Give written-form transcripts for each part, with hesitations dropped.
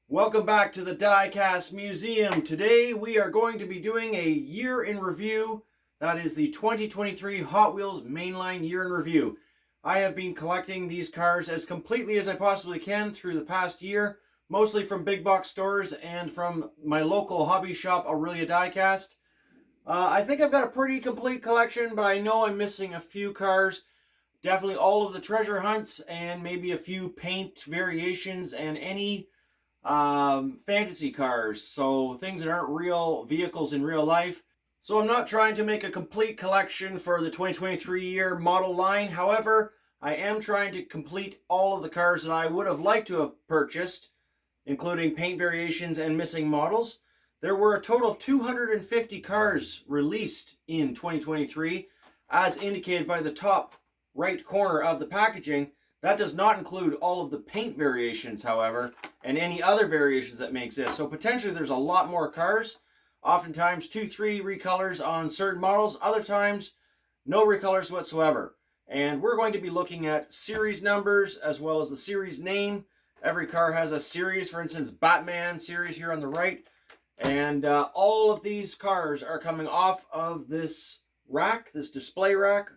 Welcome back to the Diecast Museum. Today we are going to be doing a year in review. That is the 2023 Hot Wheels Mainline year in review. I have been collecting these cars as completely as I possibly can through the past year, mostly from big box stores and from my local hobby shop, Aurelia Diecast. I think I've got a pretty complete collection, but I know I'm missing a few cars. Definitely all of the treasure hunts and maybe a few paint variations and any fantasy cars, so things that aren't real vehicles in real life. So I'm not trying to make a complete collection for the 2023 year model line. However, I am trying to complete all of the cars that I would have liked to have purchased, including paint variations and missing models. There were a total of 250 cars released in 2023, as indicated by the top right corner of the packaging. That does not include all of the paint variations, however, and any other variations that may exist. So potentially there's a lot more cars. Oftentimes 2-3 recolors on certain models. Other times no recolors whatsoever. And we're going to be looking at series numbers as well as the series name. Every car has a series. For instance, Batman series here on the right. And all of these cars are coming off of this rack, this display rack,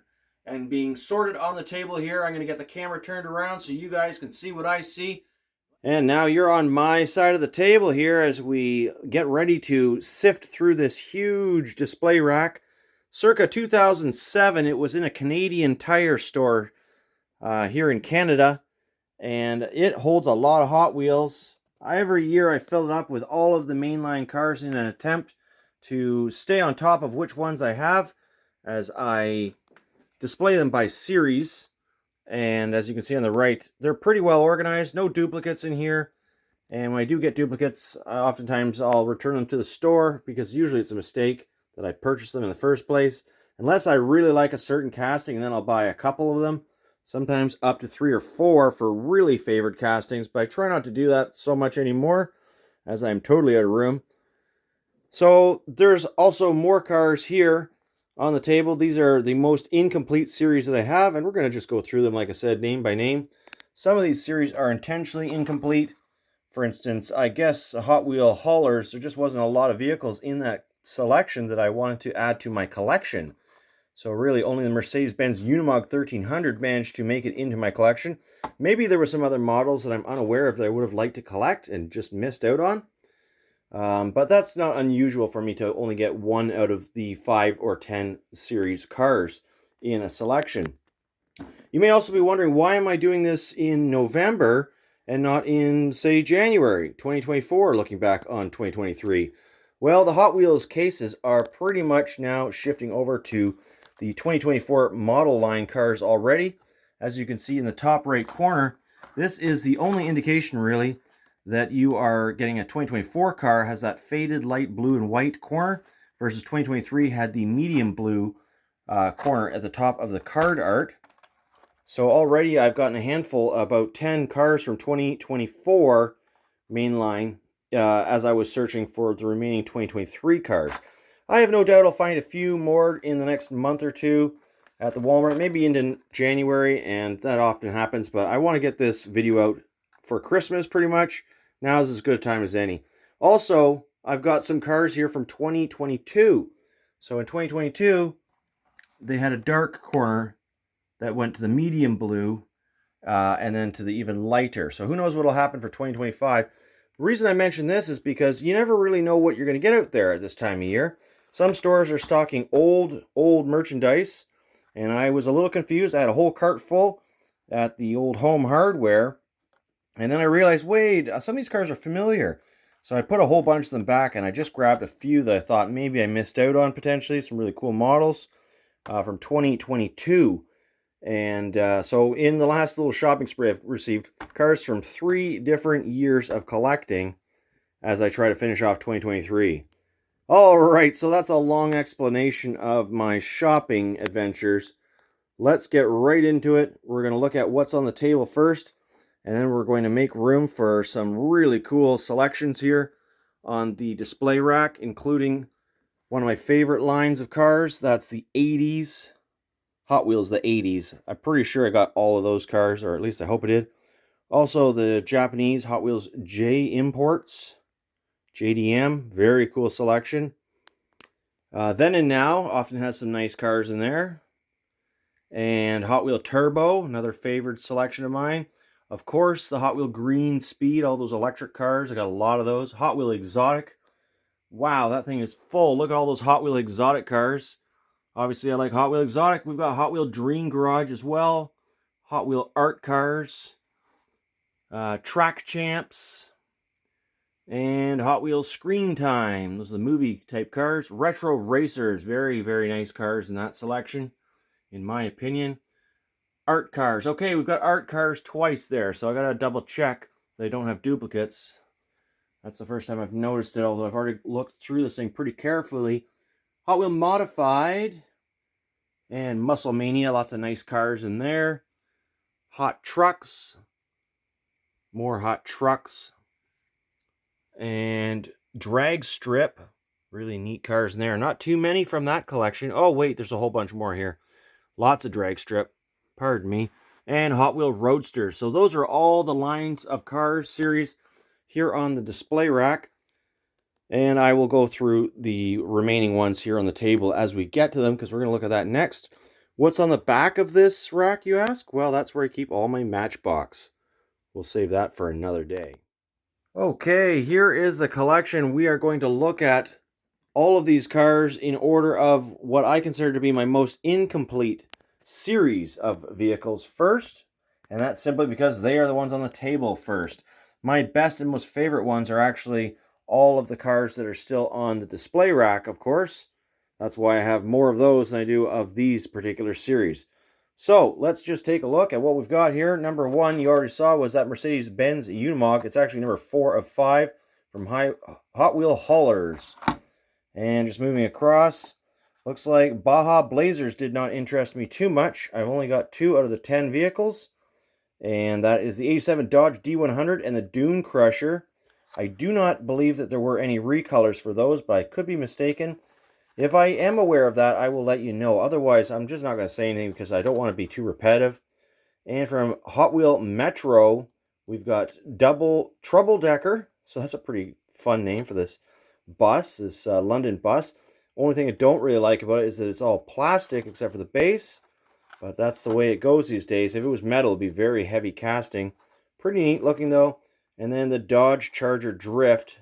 and being sorted on the table here. I'm going to get the camera turned around so you guys can see what I see. And now you're on my side of the table here as we get ready to sift through this huge display rack. Circa 2007, it was in a Canadian tire store here in Canada, and it holds a lot of Hot Wheels. Every year I fill it up with all of the mainline cars in an attempt to stay on top of which ones I have as I display them by series. And as you can see on the right, they're pretty well organized, no duplicates in here. And when I do get duplicates, oftentimes I'll return them to the store because usually it's a mistake that I purchased them in the first place, unless I really like a certain casting, and then I'll buy a couple of them, sometimes up to 3 or 4 for really favored castings. But I try not to do that so much anymore as I'm totally out of room. So there's also more cars here on the table. These are the most incomplete series that I have, and we're going to just go through them, like I said, name by name. Some of these series are intentionally incomplete. For instance, I guess Hot Wheel haulers, there just wasn't a lot of vehicles in that selection that I wanted to add to my collection. So really only the Mercedes-Benz Unimog 1300 managed to make it into my collection. Maybe there were some other models that I'm unaware of that I would have liked to collect and just missed out on. But that's not unusual for me to only get 1 out of the 5 or 10 series cars in a selection. You may also be wondering, why am I doing this in November and not in, say, January 2024, looking back on 2023? Well, the Hot Wheels cases are pretty much now shifting over to the 2024 model line cars already. As you can see in the top right corner, this is the only indication, really, that you are getting a 2024 car. Has that faded light blue and white corner, versus 2023 had the medium blue corner at the top of the card art. So already I've gotten a handful, about 10 cars from 2024 mainline as I was searching for the remaining 2023 cars. I have no doubt I'll find a few more in the next month or two at the Walmart, maybe into January, and that often happens, but I want to get this video out for Christmas pretty much. Now is as good a time as any. Also, I've got some cars here from 2022. So in 2022, they had a dark corner that went to the medium blue and then to the even lighter. So who knows what will happen for 2025. The reason I mention this is because you never really know what you're going to get out there at this time of year. Some stores are stocking old merchandise, and I was a little confused. I had a whole cart full at the old Home Hardware. And then I realized, wait, some of these cars are familiar. So I put a whole bunch of them back, and I just grabbed a few that I thought maybe I missed out on potentially. Some really cool models from 2022. And so in the last little shopping spree, I've received cars from 3 different years of collecting as I try to finish off 2023. All right, so that's a long explanation of my shopping adventures. Let's get right into it. We're going to look at what's on the table first. And then we're going to make room for some really cool selections here on the display rack, including one of my favorite lines of cars. That's the 80s. Hot Wheels, the 80s. I'm pretty sure I got all of those cars, or at least I hope I did. Also, the Japanese Hot Wheels J Imports, JDM, very cool selection. Then and Now often has some nice cars in there. And Hot Wheel Turbo, another favorite selection of mine. Of course, the Hot Wheel Green Speed, all those electric cars. I got a lot of those. Hot Wheel Exotic. Wow, that thing is full. Look at all those Hot Wheel Exotic cars. Obviously, I like Hot Wheel Exotic. We've got Hot Wheel Dream Garage as well. Hot Wheel Art Cars. Track Champs. And Hot Wheels Screen Time. Those are the movie type cars. Retro Racers. Very, very nice cars in that selection, in my opinion. Art Cars. Okay, we've got Art Cars twice there, so I gotta double check they don't have duplicates. That's the first time I've noticed it, although I've already looked through this thing pretty carefully. Hot Wheel Modified and Muscle Mania. Lots of nice cars in there. Hot Trucks. More Hot Trucks. And Drag Strip. Really neat cars in there. Not too many from that collection. Oh, wait, there's a whole bunch more here. Lots of Drag Strip. Pardon me. And Hot Wheel Roadsters. So those are all the lines of cars series here on the display rack. And I will go through the remaining ones here on the table as we get to them, because we're going to look at that next. What's on the back of this rack, you ask? Well, that's where I keep all my Matchbox. We'll save that for another day. Okay, here is the collection. We are going to look at all of these cars in order of what I consider to be my most incomplete series of vehicles first, and that's simply because they are the ones on the table first. My best and most favorite ones are actually all of the cars that are still on the display rack, of course. That's why I have more of those than I do of these particular series. So let's just take a look at what we've got here. Number 1 you already saw was that Mercedes-Benz Unimog. It's actually number 4 of 5 from Hot Wheel Haulers. And just moving across, looks like Baja Blazers did not interest me too much. I've only got 2 out of the 10 vehicles. And that is the 87 Dodge D100 and the Dune Crusher. I do not believe that there were any recolors for those, but I could be mistaken. If I am aware of that, I will let you know. Otherwise, I'm just not going to say anything because I don't want to be too repetitive. And from Hot Wheel Metro, we've got Double Trouble Decker. So that's a pretty fun name for this bus, this London bus. Only thing I don't really like about it is that it's all plastic except for the base. But that's the way it goes these days. If it was metal, it'd be very heavy casting. Pretty neat looking though. And then the Dodge Charger Drift,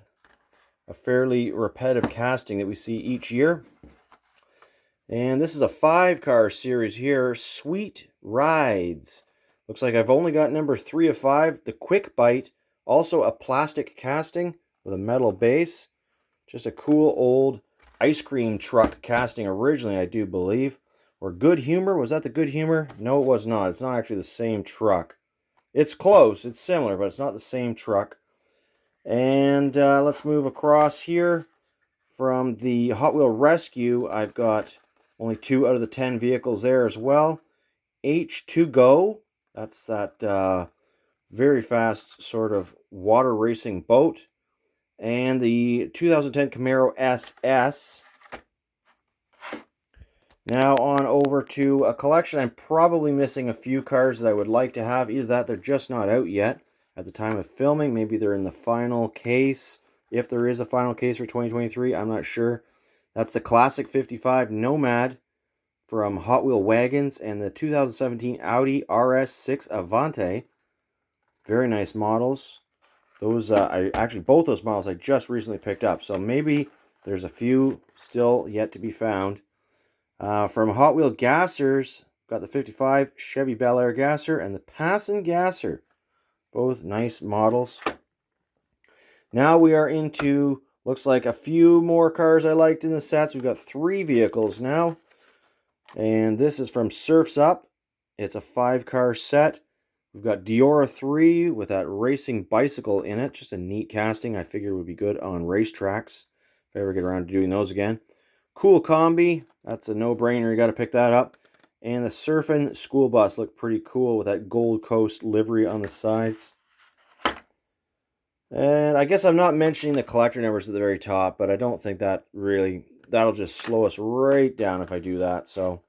a fairly repetitive casting that we see each year. And this is a 5-car series here, Sweet Rides. Looks like I've only got number 3 of 5, the Quick Bite, also a plastic casting with a metal base. Just a cool old ice cream truck casting originally, I do believe. Or Good Humor, was that the Good Humor? No, it was not. It's not actually the same truck. It's close, it's similar, but it's not the same truck. And let's move across here. From the Hot Wheel Rescue, I've got only 2 out of the 10 vehicles there as well. H2Go, that's that very fast sort of water racing boat. And the 2010 Camaro SS. Now on over to a collection. I'm probably missing a few cars that I would like to have. Either that, they're just not out yet at the time of filming. Maybe they're in the final case. If there is a final case for 2023, I'm not sure. That's the Classic 55 Nomad from Hot Wheel Wagons and the 2017 Audi RS6 Avante. Very nice models. Those actually both those models I just recently picked up. So maybe there's a few still yet to be found. From Hot Wheel Gassers, got the 55 Chevy Bel Air Gasser and the Passon Gasser. Both nice models. Now we are into, looks like a few more cars I liked in the sets. We've got 3 vehicles now. And this is from Surf's Up. It's a 5-car set. We've got Diora 3 with that racing bicycle in it. Just a neat casting. I figured would be good on racetracks if I ever get around to doing those again. Cool Combi. That's a no-brainer. You got to pick that up. And the Surfin' School Bus looked pretty cool with that Gold Coast livery on the sides. And I guess I'm not mentioning the collector numbers at the very top, but I don't think that really, that'll just slow us right down if I do that. So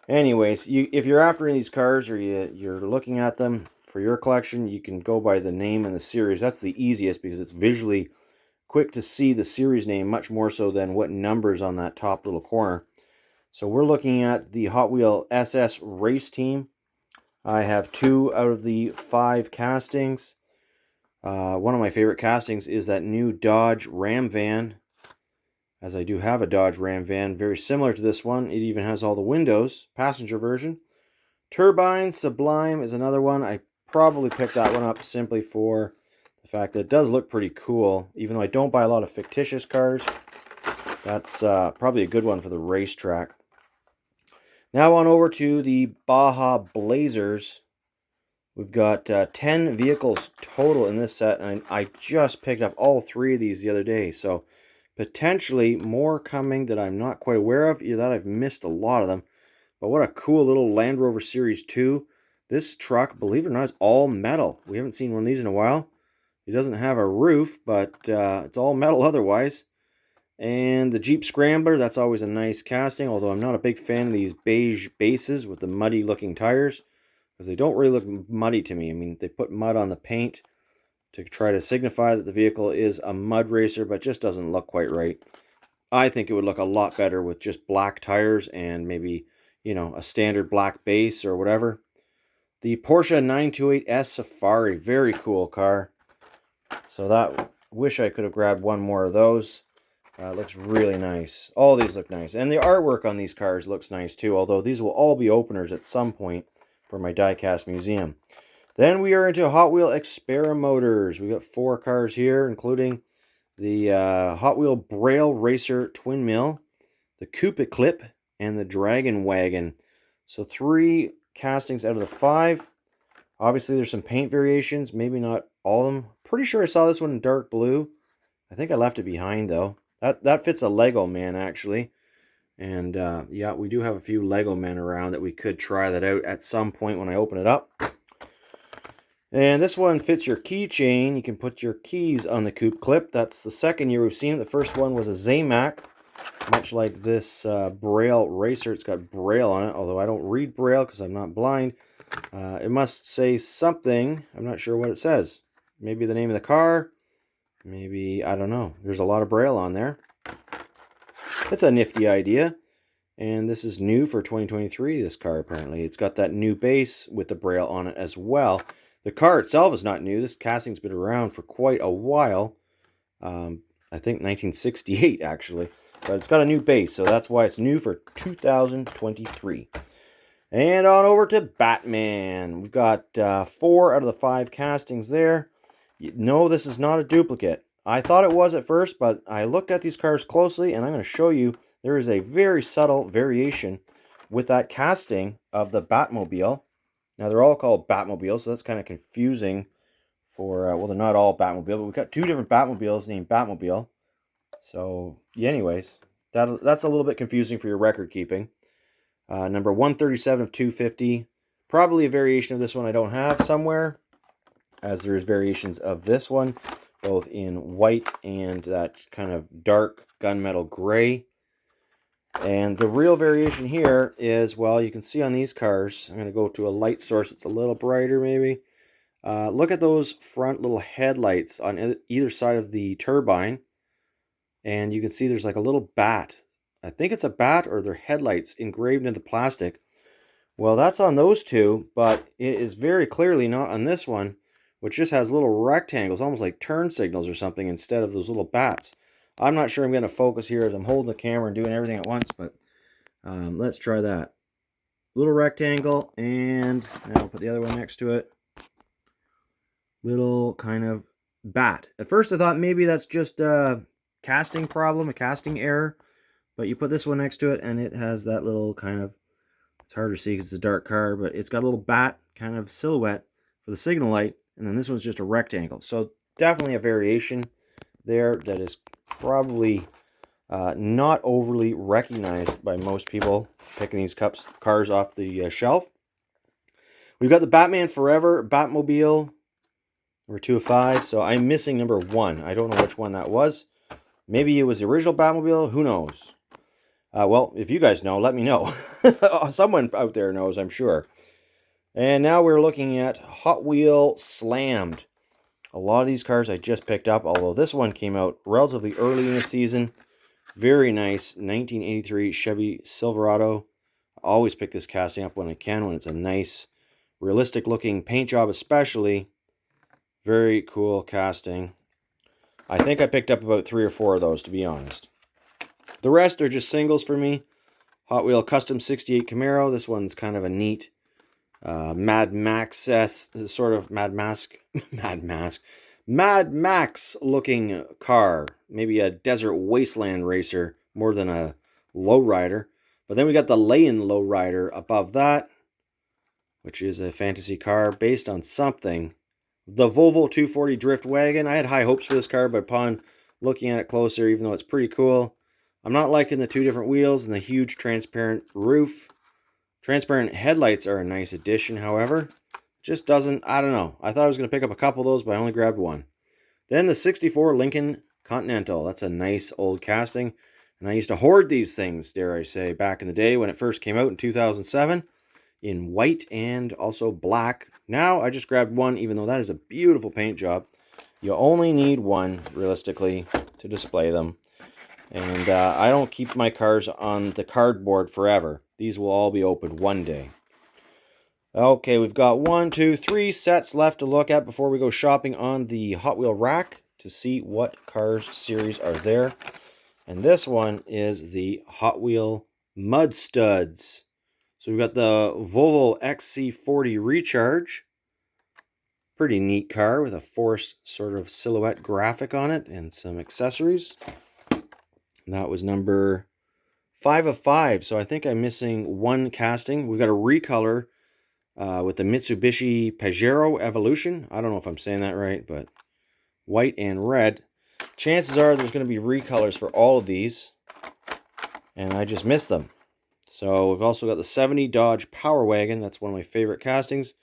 anyways, if you're after any of these cars or you're looking at them for your collection, you can go by the name and the series. That's the easiest because it's visually quick to see the series name, much more so than what numbers on that top little corner. So we're looking at the Hot Wheel SS Race Team. I have 2 out of the 5 castings. One of my favorite castings is that new Dodge Ram van, as I do have a Dodge Ram van, very similar to this one. It even has all the windows, passenger version. Turbine Sublime is another one. I probably picked that one up simply for the fact that it does look pretty cool. Even though I don't buy a lot of fictitious cars, that's probably a good one for the racetrack. Now on over to the Baja Blazers. We've got 10 vehicles total in this set, and I just picked up all 3 of these the other day, so potentially more coming that I'm not quite aware of. Either that I've missed a lot of them, but what a cool little Land Rover Series 2. This truck, believe it or not, is all metal. We haven't seen one of these in a while. It doesn't have a roof, but it's all metal otherwise. And the Jeep Scrambler, that's always a nice casting, although I'm not a big fan of these beige bases with the muddy looking tires, because they don't really look muddy to me. I mean, they put mud on the paint to try to signify that the vehicle is a mud racer, but just doesn't look quite right. I think it would look a lot better with just black tires and maybe, you know, a standard black base or whatever. The Porsche 928S Safari, very cool car. So that, wish I could have grabbed one more of those. It looks really nice. All these look nice. And the artwork on these cars looks nice too, although these will all be openers at some point for my Diecast Museum. Then we are into Hot Wheel Experimotors. We got 4 cars here, including the Hot Wheel Braille Racer Twin Mill, the Coupe Clip, and the Dragon Wagon. So 3 castings out of the 5. Obviously, there's some paint variations, maybe not all of them. Pretty sure I saw this one in dark blue. I think I left it behind, though. That fits a Lego man, actually. And, yeah, we do have a few Lego men around that we could try that out at some point when I open it up. And this one fits your keychain. You can put your keys on the Coupe Clip. That's the second year we've seen it. The first one was a Zamac, much like this Braille Racer. It's got Braille on it, although I don't read Braille because I'm not blind. It must say something. I'm not sure what it says. Maybe the name of the car. Maybe, I don't know. There's a lot of Braille on there. It's a nifty idea. And this is new for 2023, this car apparently. It's got that new base with the Braille on it as well. The car itself is not new. This casting's been around for quite a while. I think 1968 actually. But it's got a new base, so that's why it's new for 2023. And on over to Batman. We've got 4 out of the 5 castings there. No, this is not a duplicate. I thought it was at first, but I looked at these cars closely, and I'm going to show you there is a very subtle variation with that casting of the Batmobile. Now, they're all called Batmobiles, so that's kind of confusing for, well, they're not all Batmobile, but we've got 2 different Batmobiles named Batmobile. So, yeah, anyways, that's a little bit confusing for your record keeping. Number 137 of 250. Probably a variation of this one I don't have somewhere, as there is variations of this one, both in white and that kind of dark gunmetal gray. And the real variation here is, well, you can see on these cars, I'm going to go to a light source that's a little brighter maybe. Look at those front little headlights on either side of the turbine. And you can see there's like a little bat. I think it's a bat or their headlights engraved into plastic. Well, that's on those 2, but it is very clearly not on this one, which just has little rectangles, almost like turn signals or something, instead of those little bats. I'm not sure I'm going to focus here as I'm holding the camera and doing everything at once, but let's try that. Little rectangle, and now I'll put the other one next to it. Little kind of bat. At first I thought maybe that's just a casting problem, a casting error, but you put this one next to it and it has that little kind of, it's hard to see because it's a dark car, but it's got a little bat kind of silhouette for the signal light, and then this one's just a rectangle. So definitely a variation there that is probably not overly recognized by most people picking these cars off the shelf. We've got the Batman Forever Batmobile, number 2 of 5. So I'm missing number 1. I don't know which one that was. Maybe it was the original Batmobile. Who knows? Well, if you guys know, let me know. Someone out there knows, I'm sure. And now we're looking at Hot Wheel Slammed. A lot of these cars I just picked up, although this one came out relatively early in the season. Very nice 1983 Chevy Silverado. I always pick this casting up when I can, when it's a nice, realistic looking paint job especially. Very cool casting. I think I picked up about 3 or 4 of those, to be honest. The rest are just singles for me. Hot Wheel Custom 68 Camaro. This one's kind of a neat Mad Max sort of Mad Max looking car. Maybe a desert wasteland racer more than a lowrider. But then we got the Lay-In lowrider above that, which is a fantasy car based on something. The Volvo 240 Drift Wagon. I had high hopes for this car, but upon looking at it closer, even though it's pretty cool, I'm not liking the 2 different wheels and the huge transparent roof. Transparent headlights are a nice addition, however. Just doesn't, I don't know. I thought I was going to pick up a couple of those, but I only grabbed one. Then the 64 Lincoln Continental. That's a nice old casting. And I used to hoard these things, dare I say, back in the day when it first came out in 2007. In white and also black. Now I just grabbed one, even though that is a beautiful paint job. You only need one, realistically, to display them. And I don't keep my cars on the cardboard forever. These will all be opened one day. Okay, we've got 1, 2, 3 sets left to look at before we go shopping on the Hot Wheel rack to see what Cars series are there. And this one is the Hot Wheel Mud Studs. So we've got the Volvo XC40 Recharge. Pretty neat car with a forest sort of silhouette graphic on it and some accessories. And that was number 5 of 5. So I think I'm missing one casting. We've got a recolor with the Mitsubishi Pajero Evolution. I don't know if I'm saying that right, but white and red. Chances are there's going to be recolors for all of these. And I just missed them. So we've also got the 70 Dodge Power Wagon. That's one of my favorite castings.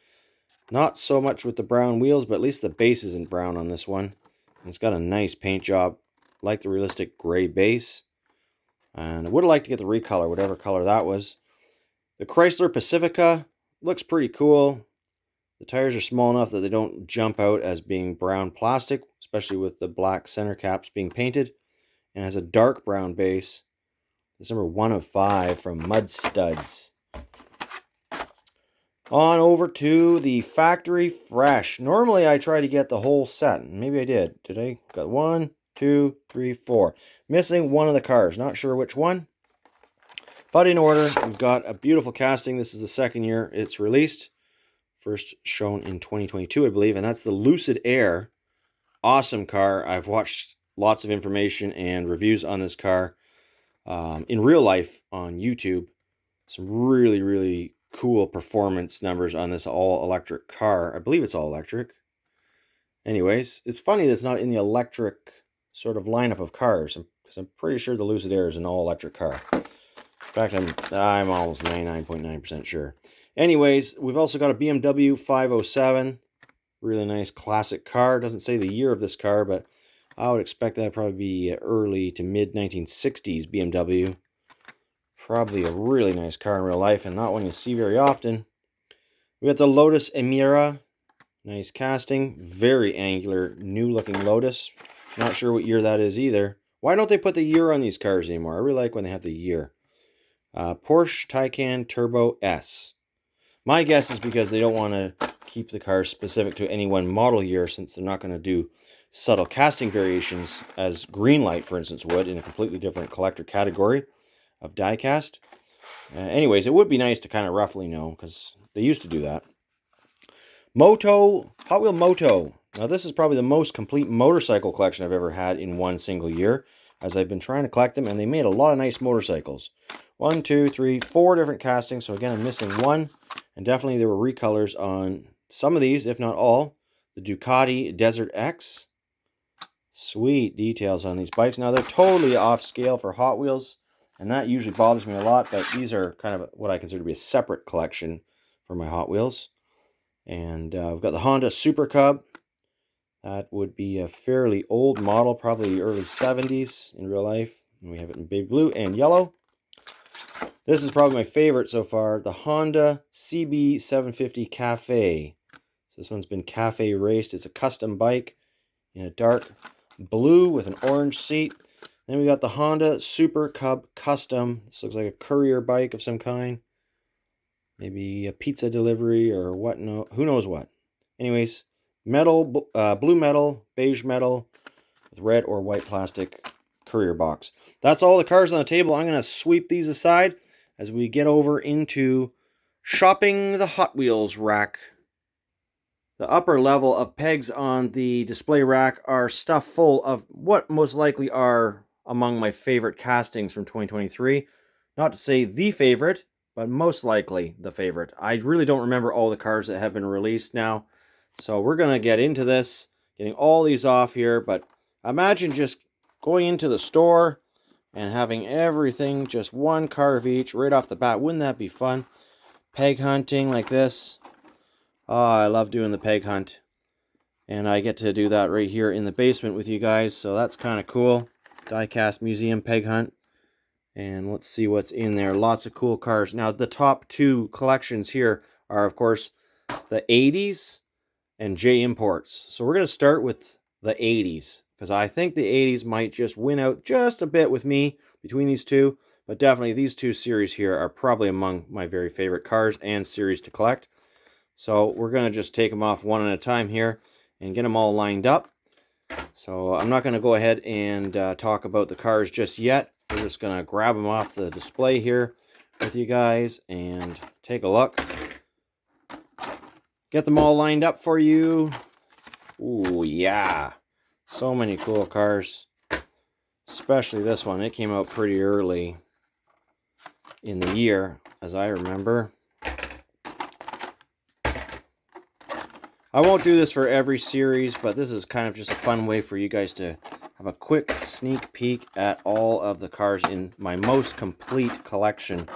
Not so much with the brown wheels, but at least the base isn't brown on this one. And it's got a nice paint job, like the realistic gray base. And I would have liked to get the recolor, whatever color that was. The Chrysler Pacifica looks pretty cool. The tires are small enough that they don't jump out as being brown plastic, especially with the black center caps being painted. And has a dark brown base. It's number 1 of 5 from Mud Studs. On over to the Factory Fresh. Normally I try to get the whole set. Maybe I did. Did I? Got 1, 2, 3, 4. Missing one of the cars. Not sure which one. But in order, we've got a beautiful casting. This is the second year it's released. First shown in 2022, I believe. And that's the Lucid Air. Awesome car. I've watched lots of information and reviews on this car. In real life on YouTube. Some really, really cool performance numbers on this all-electric car. I believe it's all-electric. Anyways, it's funny that it's not in the electric sort of lineup of cars, because I'm pretty sure the Lucid Air is an all-electric car. In fact, I'm almost 99.9% sure. Anyways, we've also got a BMW 507. Really nice classic car. Doesn't say the year of this car, but I would expect that to probably be early to mid-1960s BMW. Probably a really nice car in real life and not one you see very often. We got the Lotus Emira. Nice casting. Very angular, new-looking Lotus. Not sure what year that is either. Why don't they put the year on these cars anymore? I really like when they have the year. Porsche Taycan Turbo S. My guess is because they don't want to keep the cars specific to any one model year, since they're not going to do subtle casting variations as Greenlight, for instance, would in a completely different collector category of diecast. Anyways, it would be nice to kind of roughly know, because they used to do that. Moto, Hot Wheel Moto. Now this is probably the most complete motorcycle collection I've ever had in one single year, as I've been trying to collect them, and they made a lot of nice motorcycles. 1, 2, 3, 4 different castings, so again I'm missing one, and definitely there were recolors on some of these, if not all. The Ducati Desert X. Sweet details on these bikes. Now they're totally off scale for Hot Wheels, and that usually bothers me a lot, but these are kind of what I consider to be a separate collection for my Hot Wheels. And we've got the Honda Super Cub. That would be a fairly old model, probably early 70s in real life. And we have it in baby blue and yellow. This is probably my favorite so far, the Honda CB750 Cafe. So this one's been cafe raced. It's a custom bike in a dark blue with an orange seat. Then we got the Honda Super Cub Custom. This looks like a courier bike of some kind. Maybe a pizza delivery or what, no, who knows what. Anyways, metal, blue metal, beige metal, with red or white plastic courier box. That's all the cars on the table. I'm going to sweep these aside as we get over into shopping the Hot Wheels rack. The upper level of pegs on the display rack are stuffed full of what most likely are among my favorite castings from 2023. Not to say the favorite, but most likely the favorite. I really don't remember all the cars that have been released now. So we're going to get into this, getting all these off here. But imagine just going into the store and having everything, just one car of each right off the bat. Wouldn't that be fun? Peg hunting like this. Oh, I love doing the peg hunt. And I get to do that right here in the basement with you guys. So that's kind of cool. Diecast Museum peg hunt. And let's see what's in there. Lots of cool cars. Now, the top two collections here are, of course, the 80s and J Imports. So we're going to start with the 80s. Because I think the 80s might just win out just a bit with me between these two. But definitely these two series here are probably among my very favorite cars and series to collect. So we're going to just take them off one at a time here and get them all lined up. So I'm not going to go ahead and talk about the cars just yet. We're just going to grab them off the display here with you guys and take a look. Get them all lined up for you. Ooh, yeah. So many cool cars. Especially this one. It came out pretty early in the year, as I remember. I won't do this for every series, but this is kind of just a fun way for you guys to have a quick sneak peek at all of the cars in my most complete collection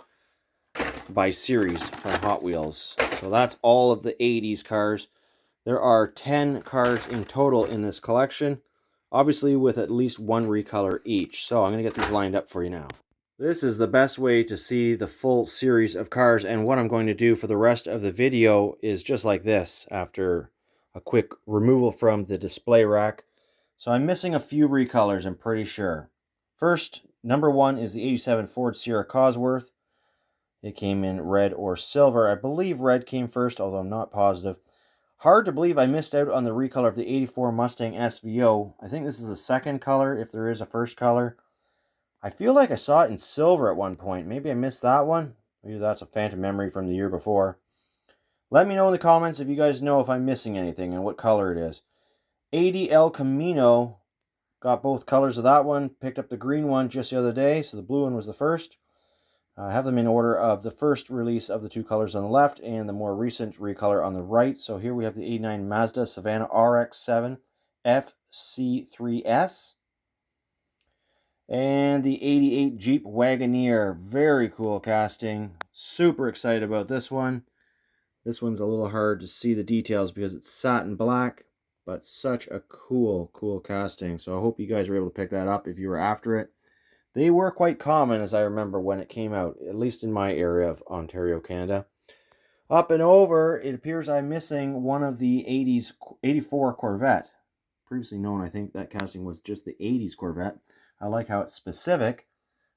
by series from Hot Wheels. So that's all of the 80s cars. There are 10 cars in total in this collection, obviously with at least one recolor each. So I'm going to get these lined up for you now. This is the best way to see the full series of cars, and what I'm going to do for the rest of the video is just like this after a quick removal from the display rack. So I'm missing a few recolors, I'm pretty sure. First, number one is the 87 Ford Sierra Cosworth. It came in red or silver. I believe red came first, although I'm not positive. Hard to believe I missed out on the recolor of the 84 Mustang SVO. I think this is the second color, if there is a first color. I feel like I saw it in silver at one point. Maybe I missed that one. Maybe that's a phantom memory from the year before. Let me know in the comments if you guys know if I'm missing anything and what color it is. 80 El Camino. Got both colors of that one. Picked up the green one just the other day, so the blue one was the first. I have them in order of the first release of the two colors on the left and the more recent recolor on the right. So here we have the 89 Mazda Savannah RX-7 FC3S. And the 88 Jeep Wagoneer. Very cool casting. Super excited about this one. This one's a little hard to see the details because it's satin black, but such a cool casting. So I hope you guys were able to pick that up if you were after it. They were quite common, as I remember, when it came out, at least in my area of Ontario, Canada. Up and over, it appears I'm missing one of the 80s, 84 Corvette. Previously known, I think that casting was just the 80s Corvette. I like how it's specific,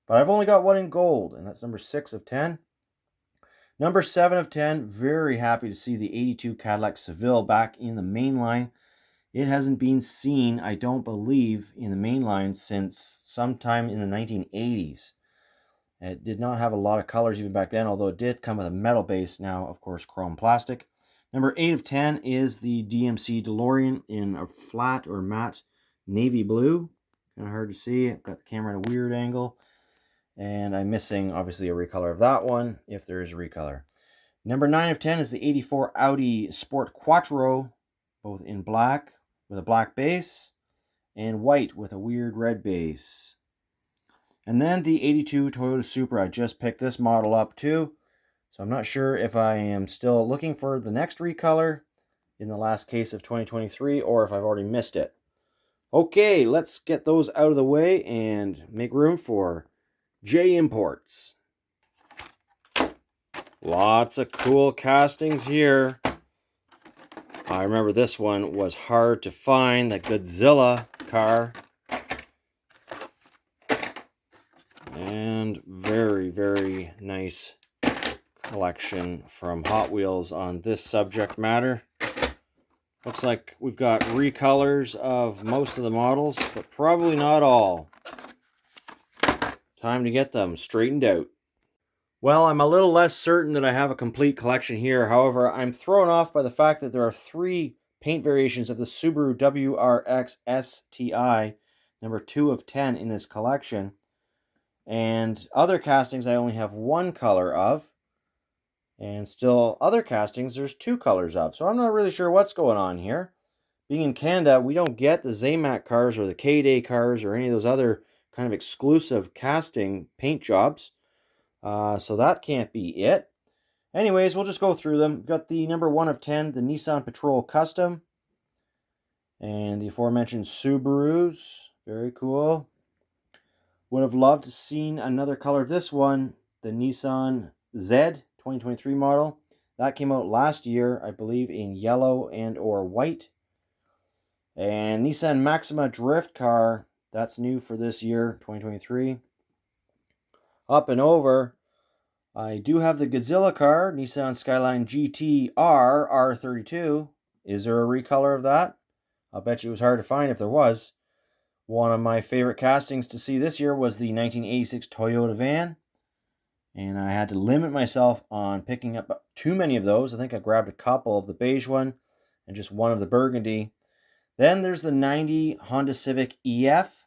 but I've only got one in gold, and that's number 6 of 10. Number 7 of 10, very happy to see the 82 Cadillac Seville back in the mainline. It hasn't been seen, I don't believe, in the mainline since sometime in the 1980s. It did not have a lot of colors even back then, although it did come with a metal base, now, of course, chrome plastic. Number 8 of 10 is the DMC DeLorean in a flat or matte navy blue. Kind of hard to see. I've got the camera at a weird angle. And I'm missing, obviously, a recolor of that one, if there is a recolor. Number 9 of 10 is the 84 Audi Sport Quattro, both in black with a black base and white with a weird red base. And then the 82 Toyota Supra. I just picked this model up too. So I'm not sure if I am still looking for the next recolor in the last case of 2023 or if I've already missed it. Okay, let's get those out of the way and make room for J Imports. Lots of cool castings here. I remember this one was hard to find, the Godzilla car. And very, very nice collection from Hot Wheels on this subject matter. Looks like we've got recolors of most of the models, but probably not all. Time to get them straightened out. Well, I'm a little less certain that I have a complete collection here. However, I'm thrown off by the fact that there are 3 paint variations of the Subaru WRX STI, number 2 of 10 in this collection. And other castings I only have 1 color of. And still other castings there's 2 colors of. So I'm not really sure what's going on here. Being in Canada, we don't get the Zamac cars or the K-Day cars or any of those other kind of exclusive casting paint jobs. So that can't be it. Anyways, we'll just go through them. We've got the number 1 of 10, the Nissan Patrol Custom. And the aforementioned Subarus. Very cool. Would have loved to seen another color of this one, the Nissan Z 2023 model. That came out last year, I believe, in yellow and or white. And Nissan Maxima Drift car, that's new for this year, 2023. Up and over, I do have the Godzilla car, Nissan Skyline GT-R R32. Is there a recolor of that? I'll bet you it was hard to find if there was. One of my favorite castings to see this year was the 1986 Toyota van. And I had to limit myself on picking up too many of those. I think I grabbed a couple of the beige one and just one of the burgundy. Then there's the 90 Honda Civic EF.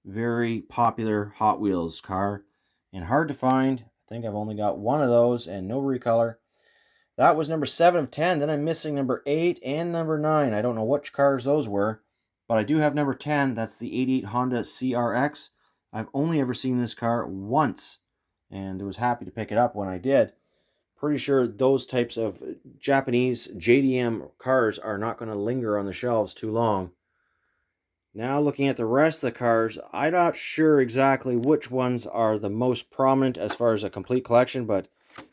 Very popular Hot Wheels car. And hard to find. I think I've only got one of those and no recolor. That was number 7 of 10. Then I'm missing number 8 and number 9. I don't know which cars those were. But I do have number 10. That's the 88 Honda CRX. I've only ever seen this car once. And I was happy to pick it up when I did. Pretty sure those types of Japanese JDM cars are not going to linger on the shelves too long. Now looking at the rest of the cars, I'm not sure exactly which ones are the most prominent as far as a complete collection, but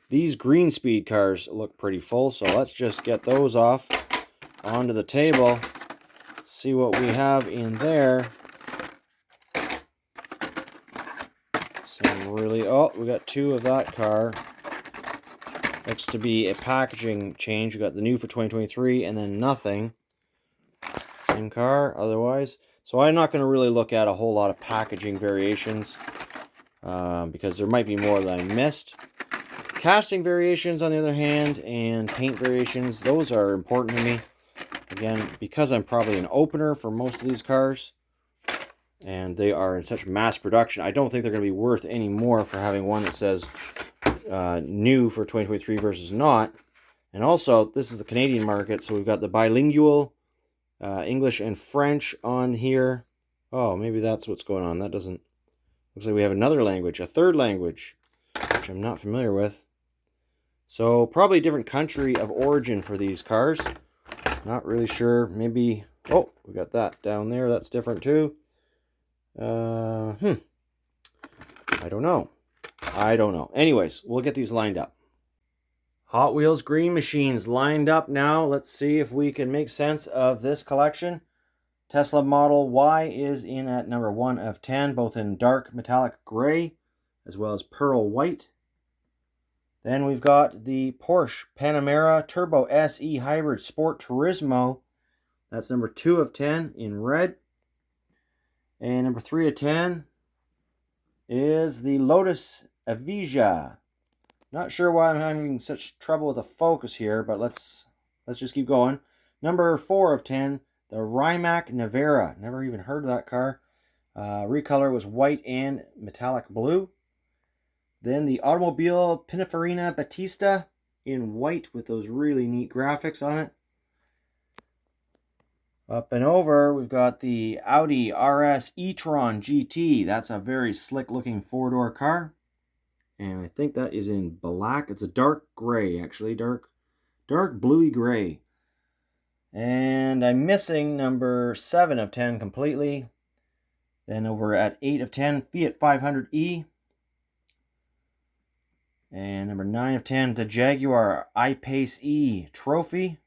these green speed cars look pretty full, so let's just get those off onto the table, see what we have in there. Some really, oh, we got 2 of that car. Looks to be a packaging change. We got the new for 2023 and then nothing. Same car otherwise. So I'm not going to really look at a whole lot of packaging variations because there might be more that I missed. Casting variations, on the other hand, and paint variations, those are important to me. Again, because I'm probably an opener for most of these cars, and they are in such mass production, I don't think they're going to be worth any more for having one that says new for 2023 versus not. And also, this is the Canadian market, so we've got the bilingual English and French on here. Oh, maybe that's what's going on. That doesn't... Looks like we have another language, a third language, which I'm not familiar with. So, probably a different country of origin for these cars. Not really sure. Maybe... Oh, we got that down there. That's different too. I don't know. Anyways, we'll get these lined up. Hot Wheels Green Machines lined up now. Let's see if we can make sense of this collection. Tesla Model Y is in at number 1 of 10, both in dark metallic gray as well as pearl white. Then we've got the Porsche Panamera Turbo SE Hybrid Sport Turismo. That's number 2 of 10 in red. And number 3 of 10 is the Lotus Evija. Not sure why I'm having such trouble with the focus here, but let's just keep going. Number 4 of 10, the Rimac Nevera. Never even heard of that car. Recolor was white and metallic blue. Then the Automobile Pininfarina Battista in white with those really neat graphics on it. Up and over, we've got the Audi RS e-tron GT. That's a very slick looking 4-door car. And I think that is in black. It's a dark gray, actually. Dark bluey gray. And I'm missing number 7 of 10 completely. Then over at 8 of 10, Fiat 500e. And number 9 of 10, the Jaguar I-Pace E Trophy.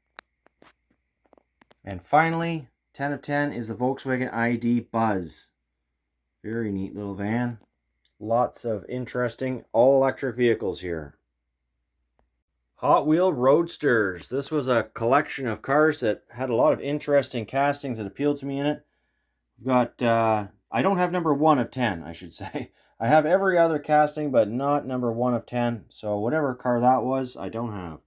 And finally, 10 of 10 is the Volkswagen ID Buzz. Very neat little van. Lots of interesting all-electric vehicles here. Hot Wheel Roadsters. This was a collection of cars that had a lot of interesting castings that appealed to me in it. We've got, I don't have number 1 of 10, I should say. I have every other casting, but not number 1 of 10. So whatever car that was, I don't have.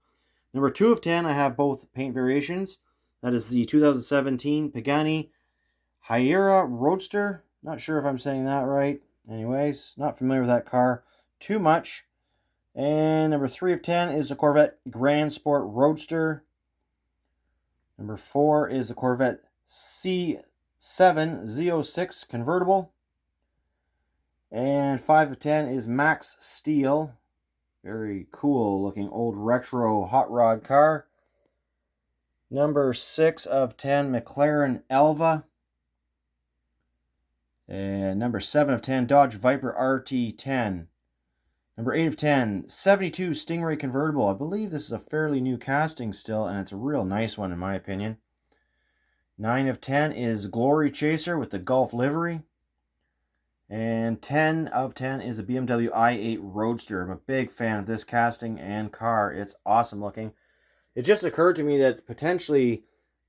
Number 2 of 10, I have both paint variations. That is the 2017 Pagani YIR Roadster. Not sure if I'm saying that right. Anyways, not familiar with that car too much. And number 3 of 10 is the Corvette Grand Sport Roadster. Number 4 is the Corvette C7 Z06 convertible. And 5 of 10 is Max Steel. Very cool looking old retro hot rod car. Number 6 of 10 McLaren Elva. And number 7 of 10 Dodge Viper RT10. Number 8 of 10, 72 Stingray convertible. I believe this is a fairly new casting still, and it's a real nice one in my opinion. 9 of 10 is Glory Chaser with the Gulf livery. And 10 of 10 is a BMW i8 Roadster. I'm a big fan of this casting and car. It's awesome looking. It just occurred to me that potentially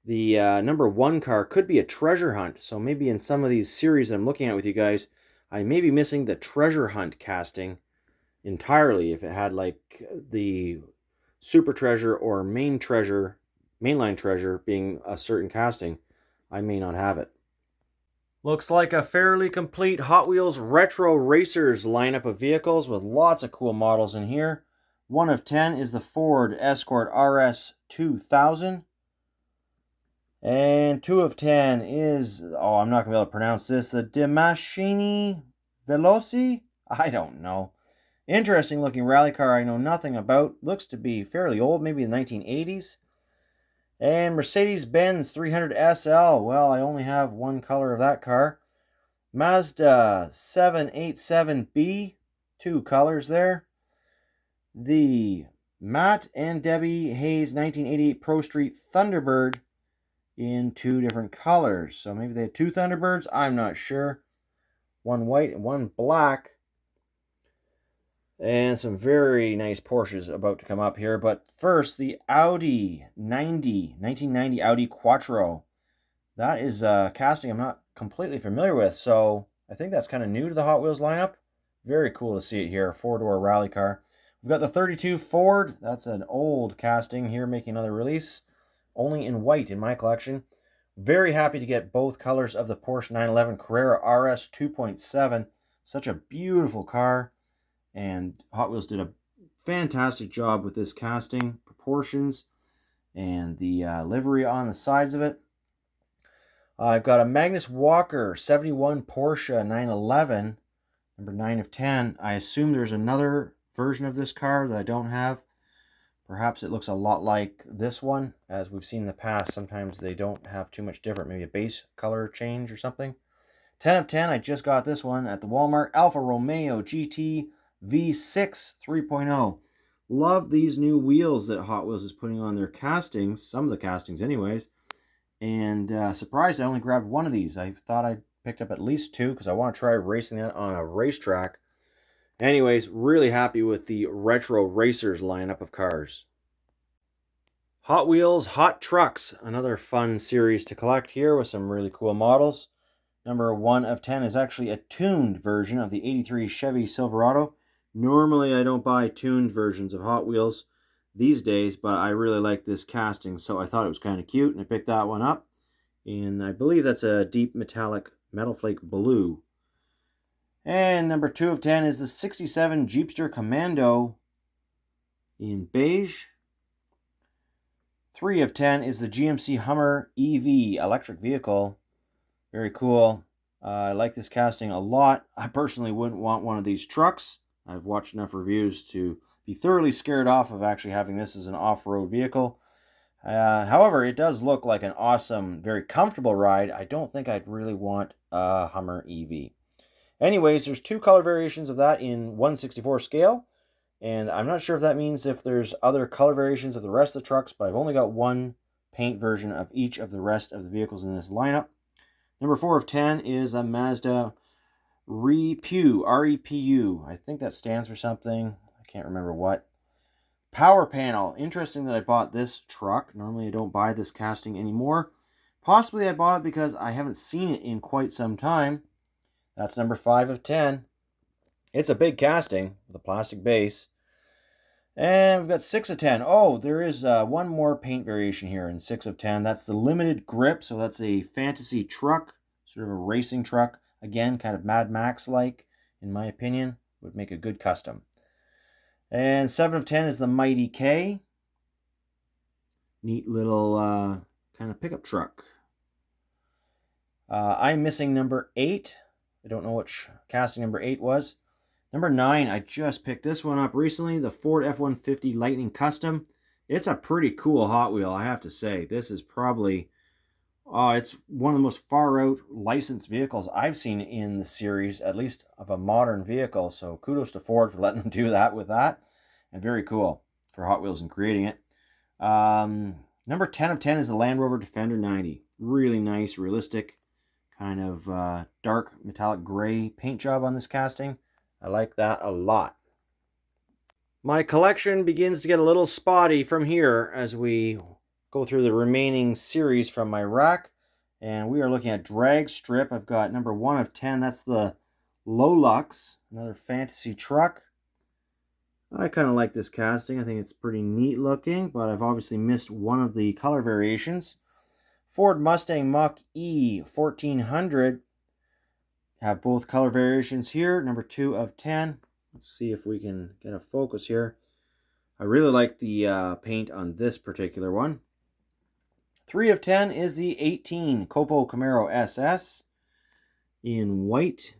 the number 1 car could be a treasure hunt. So maybe in some of these series that I'm looking at with you guys, I may be missing the treasure hunt casting entirely. If it had like the super treasure or mainline treasure being a certain casting, I may not have it. Looks like a fairly complete Hot Wheels Retro Racers lineup of vehicles with lots of cool models in here. 1 of 10 is the Ford Escort RS 2000. And 2 of 10 is, oh, I'm not going to be able to pronounce this, the Dimaschini Veloci? I don't know. Interesting looking rally car I know nothing about. Looks to be fairly old, maybe the 1980s. And Mercedes-Benz 300 SL. Well, I only have one color of that car. Mazda 787B. 2 colors there. The Matt and Debbie Hayes 1988 Pro Street Thunderbird in 2 different colors. So maybe they had 2 Thunderbirds. I'm not sure. One white and one black. And some very nice Porsches about to come up here. But first, the Audi 1990 Audi Quattro. That is a casting I'm not completely familiar with. So I think that's kind of new to the Hot Wheels lineup. Very cool to see it here. 4-door rally car. We've got the 32 Ford. That's an old casting here, making another release. Only in white in my collection. Very happy to get both colors of the Porsche 911 Carrera RS 2.7. Such a beautiful car. And Hot Wheels did a fantastic job with this casting, proportions, and the livery on the sides of it. I've got a Magnus Walker 71 Porsche 911, number 9 of 10. I assume there's another version of this car that I don't have. Perhaps it looks a lot like this one. As we've seen in the past, sometimes they don't have too much different. Maybe a base color change or something. 10 of 10, I just got this one at the Walmart. Alfa Romeo GT V6 3.0. Love these new wheels that Hot Wheels is putting on their castings, some of the castings anyways. And surprised I only grabbed one of these. I thought I picked up at least 2 because I want to try racing that on a racetrack. Anyways, really happy with the Retro Racers lineup of cars. Hot Wheels Hot Trucks, another fun series to collect here with some really cool models. Number 1 of 10 is actually a tuned version of the 83 Chevy Silverado. Normally I don't buy tuned versions of Hot Wheels these days, but I really like this casting, so I thought it was kind of cute, and I picked that one up. And I believe that's a deep metallic metal flake blue. And number 2 of 10 is the 67 Jeepster Commando in beige. 3 of 10 is the GMC Hummer EV electric vehicle. Very cool. I like this casting a lot. I personally wouldn't want one of these trucks. I've watched enough reviews to be thoroughly scared off of actually having this as an off-road vehicle. However, it does look like an awesome, very comfortable ride. I don't think I'd really want a Hummer EV. Anyways, there's 2 color variations of that in 1/64 scale. And I'm not sure if that means if there's other color variations of the rest of the trucks, but I've only got one paint version of each of the rest of the vehicles in this lineup. Number 4 of 10 is a Mazda Repu, R-E-P-U. I think that stands for something. I can't remember what. Power panel. Interesting that I bought this truck. Normally I don't buy this casting anymore. Possibly I bought it because I haven't seen it in quite some time. That's number 5 of 10. It's a big casting with a plastic base. And we've got 6 of 10. Oh, there is one more paint variation here in 6 of 10. That's the limited grip. So that's a fantasy truck, sort of a racing truck. Again, kind of Mad Max-like, in my opinion. Would make a good custom. And 7 of 10 is the Mighty K. Neat little kind of pickup truck. I'm missing number 8. I don't know which casting number 8 was. Number 9, I just picked this one up recently, the Ford F-150 Lightning Custom. It's a pretty cool Hot Wheel, I have to say. This is probably, it's one of the most far-out licensed vehicles I've seen in the series, at least of a modern vehicle. So kudos to Ford for letting them do that with that. And very cool for Hot Wheels in creating it. Number 10 of 10 is the Land Rover Defender 90. Really nice, realistic, kind of dark metallic gray paint job on this casting. I like that a lot. My collection begins to get a little spotty from here as we go through the remaining series from my rack. And we are looking at Drag Strip. I've got number 1 of 10. That's the Lolux, another fantasy truck. I kind of like this casting. I think it's pretty neat looking, but I've obviously missed one of the color variations. Ford Mustang Mach-E 1400. Have both color variations here. Number 2 of 10. Let's see if we can get a focus here. I really like the paint on this particular one. 3 of 10 is the 18 Copo Camaro SS in white.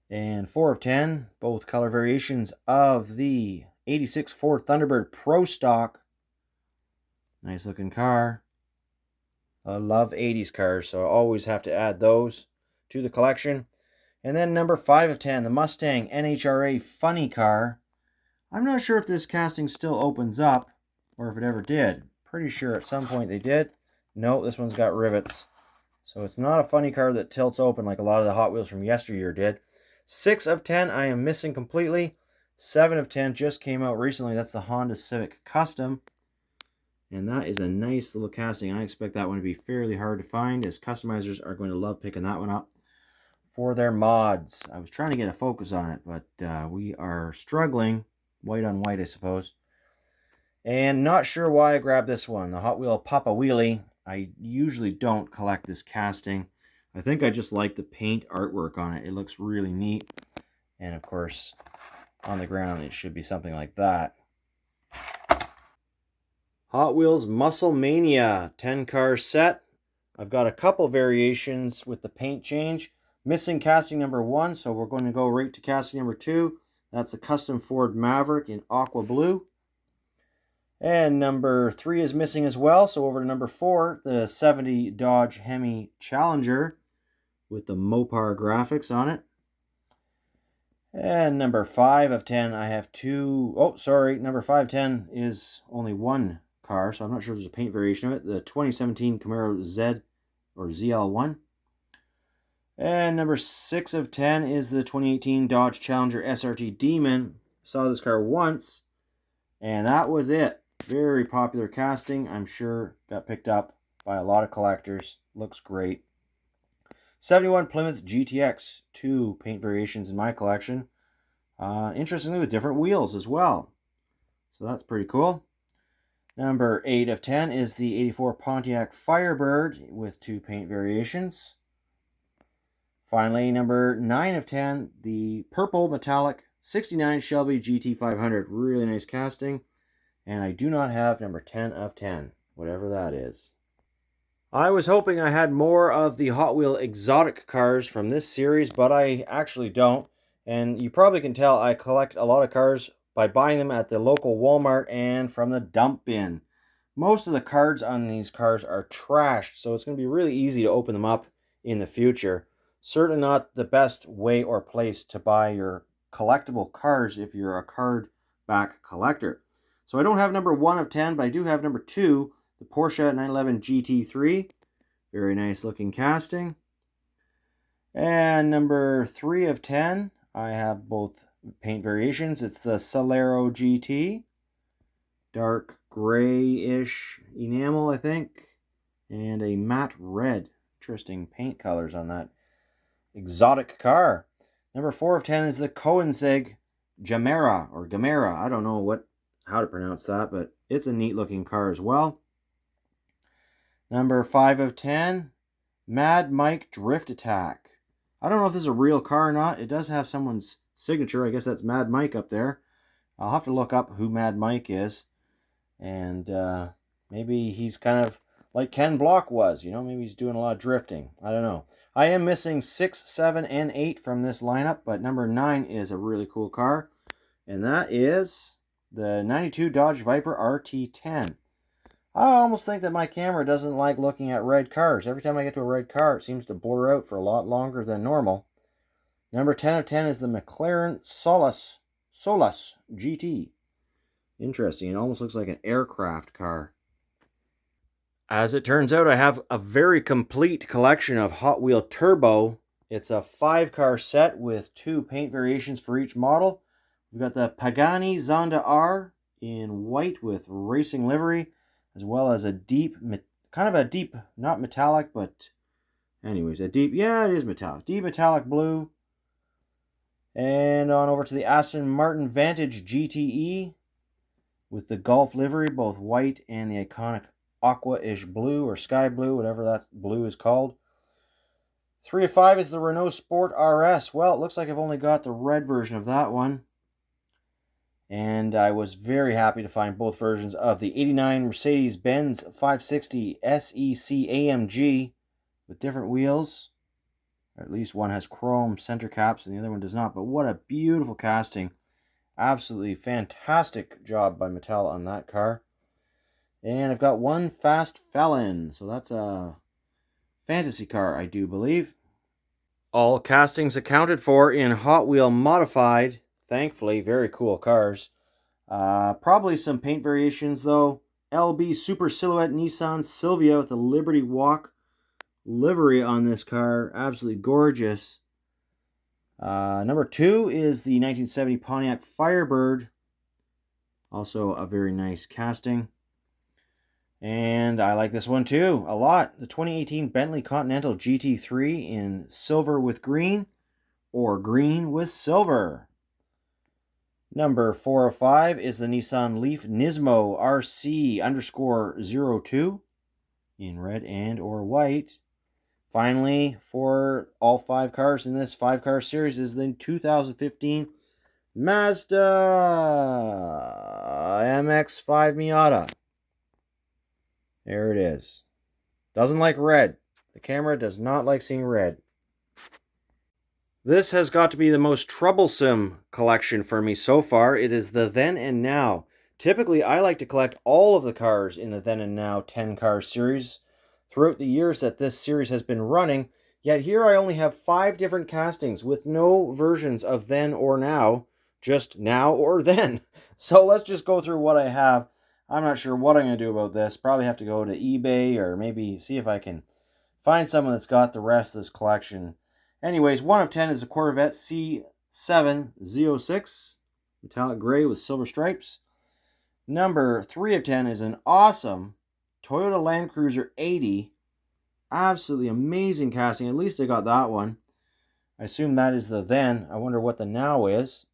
And 4 of 10, both color variations of the 86 Ford Thunderbird Pro Stock. Nice looking car. I love 80s cars, so I always have to add those to the collection. And then number 5 of 10, the Mustang NHRA Funny Car. I'm not sure if this casting still opens up or if it ever did. Pretty sure at some point they did. No, this one's got rivets. So it's not a funny car that tilts open like a lot of the Hot Wheels from yesteryear did. 6 of 10 I am missing completely. 7 of 10 just came out recently. That's the Honda Civic Custom. And that is a nice little casting. I expect that one to be fairly hard to find, as customizers are going to love picking that one up for their mods. I was trying to get a focus on it, but we are struggling. White on white, I suppose. And not sure why I grabbed this one, the Hot Wheel Papa Wheelie. I usually don't collect this casting. I think I just like the paint artwork on it. It looks really neat. And of course, on the ground, it should be something like that. Hot Wheels Muscle Mania 10-car set. I've got a couple variations with the paint change. Missing casting number 1, so we're going to go right to casting number 2. That's a custom Ford Maverick in aqua blue. And number 3 is missing as well, so over to number 4, the 70 Dodge Hemi Challenger with the Mopar graphics on it. And number 5 of 10, I have 2. Oh, sorry, number 5 of 10 is only one car, so I'm not sure if there's a paint variation of it. The 2017 Camaro Z or ZL1. And number 6 of 10 is the 2018 Dodge Challenger SRT Demon. Saw this car once, and that was it. Very popular casting. I'm sure got picked up by a lot of collectors. Looks great. 71 Plymouth GTX. 2 paint variations in my collection. Interestingly, with different wheels as well. So that's pretty cool. Number 8 of 10 is the 84 Pontiac Firebird with 2 paint variations. Finally, number 9 of 10, the purple metallic 69 Shelby GT500. Really nice casting. And I do not have number 10 of 10, whatever that is. I was hoping I had more of the Hot Wheel exotic cars from this series, but I actually don't. And you probably can tell I collect a lot of cars by buying them at the local Walmart and from the dump bin. Most of the cards on these cars are trashed, so it's going to be really easy to open them up in the future. Certainly not the best way or place to buy your collectible cars if you're a card back collector. So I don't have number 1 of 10, but I do have number 2, the Porsche 911 GT3. Very nice looking casting. And number 3 of 10, I have both paint variations. It's the Celero GT. Dark grayish enamel, I think. And a matte red. Interesting paint colors on that exotic car. Number 4 of 10 is the Koenigsegg Gamera, or Gamera. I don't know how to pronounce that, but it's a neat looking car as well. Number 5 of 10, Mad Mike Drift Attack. I don't know if this is a real car or not. It does have someone's signature. I guess that's Mad Mike up there. I'll have to look up who Mad Mike is. And maybe he's kind of like Ken Block was. You know, maybe he's doing a lot of drifting. I don't know. I am missing 6, 7, and 8 from this lineup, but number 9 is a really cool car. And that is the 92 Dodge Viper RT10. I almost think that my camera doesn't like looking at red cars. Every time I get to a red car, it seems to blur out for a lot longer than normal. Number 10 of 10 is the McLaren Solus GT. Interesting. It almost looks like an aircraft car. As it turns out, I have a very complete collection of Hot Wheel Turbo. It's a 5-car set with 2 paint variations for each model. We've got the Pagani Zonda R in white with racing livery, as well as a deep, not metallic, but anyways, it is metallic. Deep metallic blue. And on over to the Aston Martin Vantage GTE with the Golf livery, both white and the iconic aqua-ish blue or sky blue, whatever that blue is called. 3 of 5 is the Renault Sport RS. Well, it looks like I've only got the red version of that one. And I was very happy to find both versions of the 89 Mercedes-Benz 560 SEC AMG with different wheels. Or at least one has chrome center caps and the other one does not. But what a beautiful casting. Absolutely fantastic job by Mattel on that car. And I've got one Fast Felon. So that's a fantasy car, I do believe. All castings accounted for in Hot Wheel Modified. Thankfully, very cool cars. Probably some paint variations though. LB Super Silhouette Nissan Silvia with the Liberty Walk livery on this car. Absolutely gorgeous. Number 2 is the 1970 Pontiac Firebird. Also a very nice casting. And I like this one too, a lot. The 2018 Bentley Continental GT3 in silver with green, or green with silver. Number 4 of 5 is the Nissan Leaf Nismo RC_02 in red and or white. Finally, for all 5 cars in this 5-car series is the 2015 Mazda MX-5 Miata. There it is. Doesn't like red. The camera does not like seeing red. This has got to be the most troublesome collection for me so far. It is the Then and Now. Typically, I like to collect all of the cars in the Then and Now 10-car series throughout the years that this series has been running. Yet here I only have 5 different castings with no versions of Then or Now, just Now or Then. So let's just go through what I have. I'm not sure what I'm going to do about this. Probably have to go to eBay or maybe see if I can find someone that's got the rest of this collection. Anyways, 1 of 10 is the Corvette C7Z06, metallic gray with silver stripes. Number 3 of 10 is an awesome Toyota Land Cruiser 80. Absolutely amazing casting. At least I got that one. I assume that is the then. I wonder what the now is.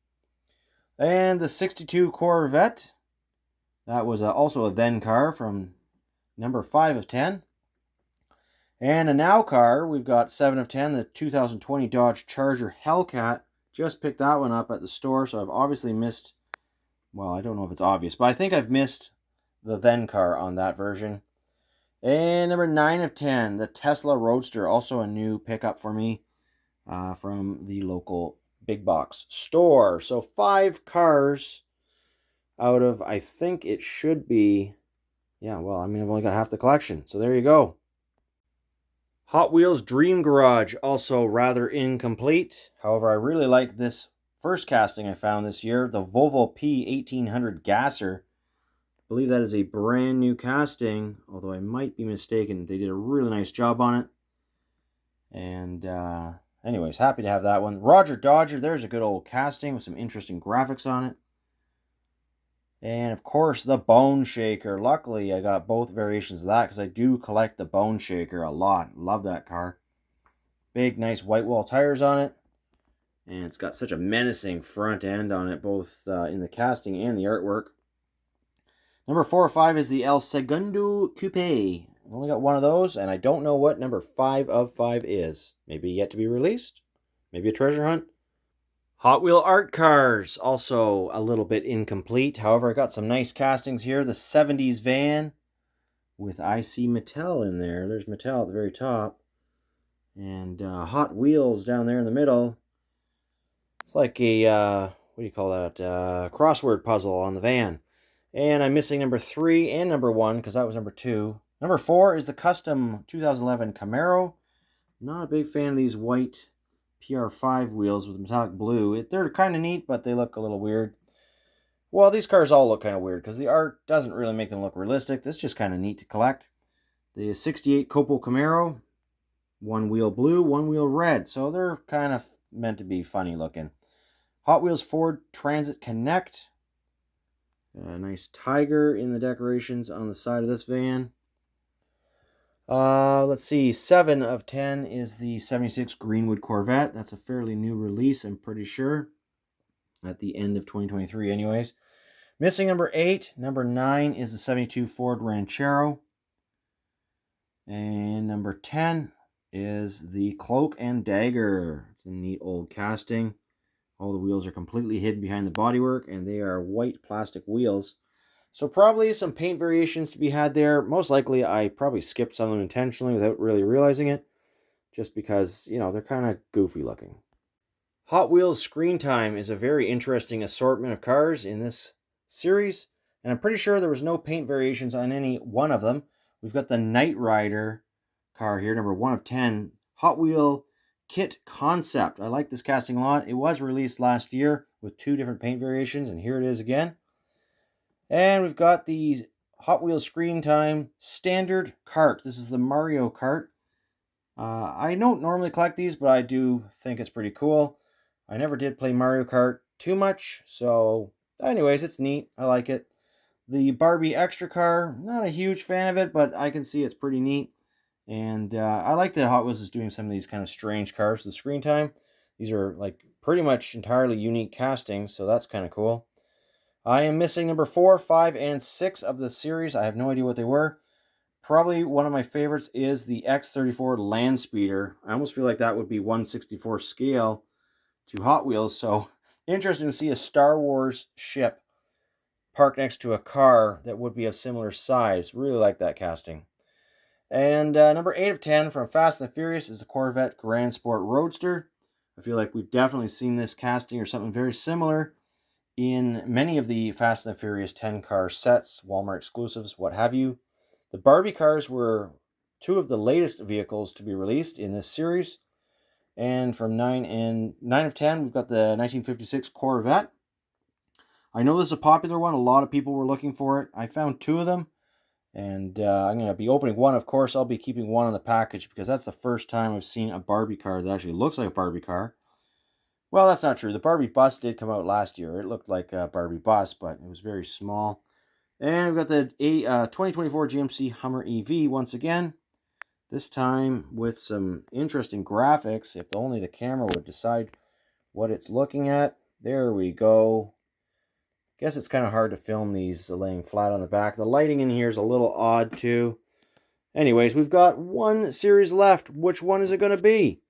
And the 62 Corvette. That was also a then car from number 5 of 10. And a now car, we've got 7 of 10, the 2020 Dodge Charger Hellcat. Just picked that one up at the store, so I've obviously missed, well, I don't know if it's obvious, but I think I've missed the then car on that version. And number 9 of 10, the Tesla Roadster, also a new pickup for me from the local big box store. So 5 cars out of, I think it should be, yeah, well, I mean, I've only got half the collection, so there you go. Hot Wheels Dream Garage, also rather incomplete. However, I really like this first casting I found this year, the Volvo P1800 Gasser. I believe that is a brand new casting, although I might be mistaken. They did a really nice job on it. And anyways, happy to have that one. Roger Dodger, there's a good old casting with some interesting graphics on it. And of course, the Bone Shaker. Luckily, I got both variations of that because I do collect the Bone Shaker a lot. Love that car. Big, nice white wall tires on it. And it's got such a menacing front end on it, both in the casting and the artwork. Number 4 or 5 is the El Segundo Coupe. I've only got one of those, and I don't know what number 5 of 5 is. Maybe yet to be released. Maybe a treasure hunt. Hot Wheel Art Cars, also a little bit incomplete. However, I got some nice castings here. The 70s van with I see Mattel in there. There's Mattel at the very top. And Hot Wheels down there in the middle. It's like a, what do you call that? Crossword puzzle on the van. And I'm missing number 3 and number 1 because that was number 2. Number 4 is the custom 2011 Camaro. Not a big fan of these white PR5 wheels with metallic blue. They're kind of neat, but they look a little weird. Well, these cars all look kind of weird because the art doesn't really make them look realistic. This is just kind of neat to collect. The 68 Copo Camaro. One wheel blue, one wheel red. So they're kind of meant to be funny looking. Hot Wheels Ford Transit Connect. A nice tiger in the decorations on the side of this van. Let's see, 7 of 10 is the 76 Greenwood Corvette. That's a fairly new release, I'm pretty sure. At the end of 2023 anyways. Missing number 8. Number 9 is the 72 Ford Ranchero. And number 10 is the Cloak and Dagger. It's a neat old casting. All the wheels are completely hidden behind the bodywork, and they are white plastic wheels. So probably some paint variations to be had there. Most likely I probably skipped some of them intentionally without really realizing it, just because, you know, they're kind of goofy looking. Hot Wheels Screen Time is a very interesting assortment of cars in this series, and I'm pretty sure there was no paint variations on any one of them. We've got the Knight Rider car here, number 1 of 10, Hot Wheel Kit Concept. I like this casting a lot. It was released last year with 2 different paint variations, and here it is again. And we've got the Hot Wheels Screen Time Standard Kart. This is the Mario Kart. I don't normally collect these, but I do think it's pretty cool. I never did play Mario Kart too much, so anyways, it's neat. I like it. The Barbie Extra Car, not a huge fan of it, but I can see it's pretty neat. And I like that Hot Wheels is doing some of these kind of strange cars for the Screen Time. These are like pretty much entirely unique castings, so that's kind of cool. I am missing number 4, 5, and 6 of the series. I have no idea what they were. Probably one of my favorites is the X34 Land Speeder. I almost feel like that would be 1/64 scale to Hot Wheels. So interesting to see a Star Wars ship parked next to a car that would be of similar size. Really like that casting. And number 8 of 10 from Fast and the Furious is the Corvette Grand Sport Roadster. I feel like we've definitely seen this casting or something very similar in many of the Fast and the Furious 10 car sets, Walmart exclusives, what have you. The Barbie cars were 2 of the latest vehicles to be released in this series. And from 9 of 10, we've got the 1956 Corvette. I know this is a popular one. A lot of people were looking for it. I found 2 of them. And I'm going to be opening one. Of course, I'll be keeping one in the package because that's the first time I've seen a Barbie car that actually looks like a Barbie car. Well, that's not true. The Barbie bus did come out last year. It looked like a Barbie bus, but it was very small. And we've got the 2024 GMC Hummer EV once again. This time with some interesting graphics. If only the camera would decide what it's looking at. There we go. Guess it's kind of hard to film these laying flat on the back. The lighting in here is a little odd too. Anyways, we've got one series left. Which one is it going to be?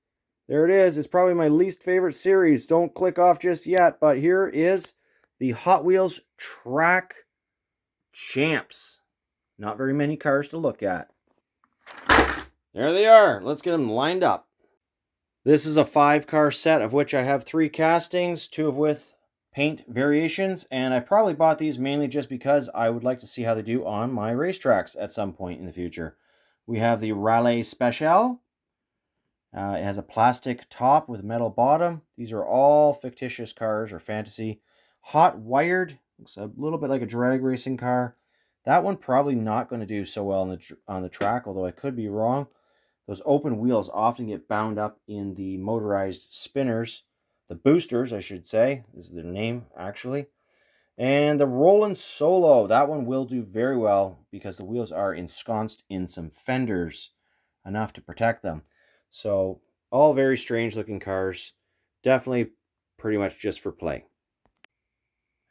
There it is. It's probably my least favorite series. Don't click off just yet. But here is the Hot Wheels Track Champs. Not very many cars to look at. There they are. Let's get them lined up. This is a 5-car set of which I have 3 castings, 2 of with paint variations, and I probably bought these mainly just because I would like to see how they do on my racetracks at some point in the future. We have the Rallye Special, It has a plastic top with metal bottom. These are all fictitious cars or fantasy. Hot wired. Looks a little bit like a drag racing car. That one probably not going to do so well on the track, although I could be wrong. Those open wheels often get bound up in the motorized spinners. The boosters, I should say, is their name, actually. And the Roland Solo, that one will do very well because the wheels are ensconced in some fenders, enough to protect them. So, all very strange looking cars. Definitely pretty much just for play.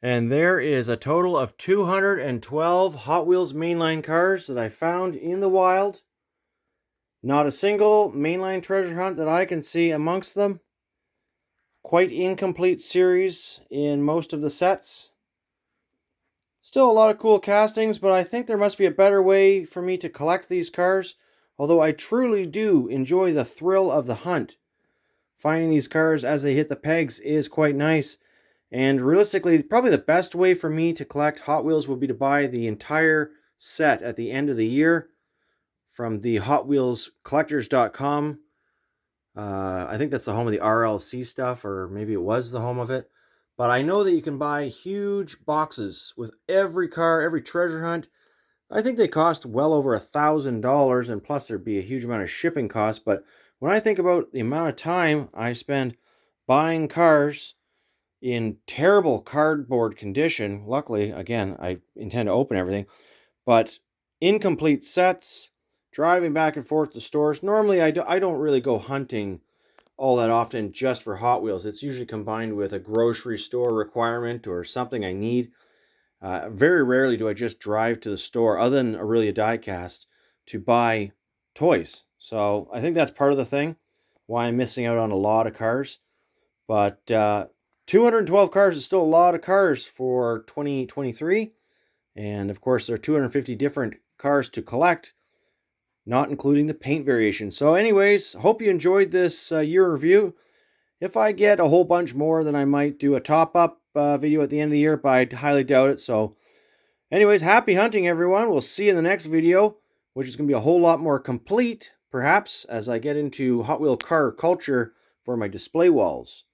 And there is a total of 212 Hot Wheels Mainline cars that I found in the wild. Not a single mainline treasure hunt that I can see amongst them. Quite incomplete series in most of the sets. Still a lot of cool castings, but I think there must be a better way for me to collect these cars, although I truly do enjoy the thrill of the hunt. Finding these cars as they hit the pegs is quite nice, and realistically, probably the best way for me to collect Hot Wheels would be to buy the entire set at the end of the year from the Hot Wheels Collectors.com. I think that's the home of the RLC stuff, or maybe it was the home of it. But I know that you can buy huge boxes with every car, every treasure hunt. I think they cost well over $1,000, and plus there'd be a huge amount of shipping costs. But when I think about the amount of time I spend buying cars in terrible cardboard condition, luckily, again, I intend to open everything, but incomplete sets, driving back and forth to stores. Normally, I don't really go hunting all that often just for Hot Wheels. It's usually combined with a grocery store requirement or something I need. Very rarely do I just drive to the store, other than Aurelia Diecast, to buy toys. So I think that's part of the thing, why I'm missing out on a lot of cars. But 212 cars is still a lot of cars for 2023. And of course, there are 250 different cars to collect, not including the paint variation. So anyways, hope you enjoyed this year review. If I get a whole bunch more, then I might do a top-up video at the end of the year, but I highly doubt it. So anyways, happy hunting, everyone. We'll see you in the next video, which is going to be a whole lot more complete, perhaps, as I get into Hot Wheel car culture for my display walls.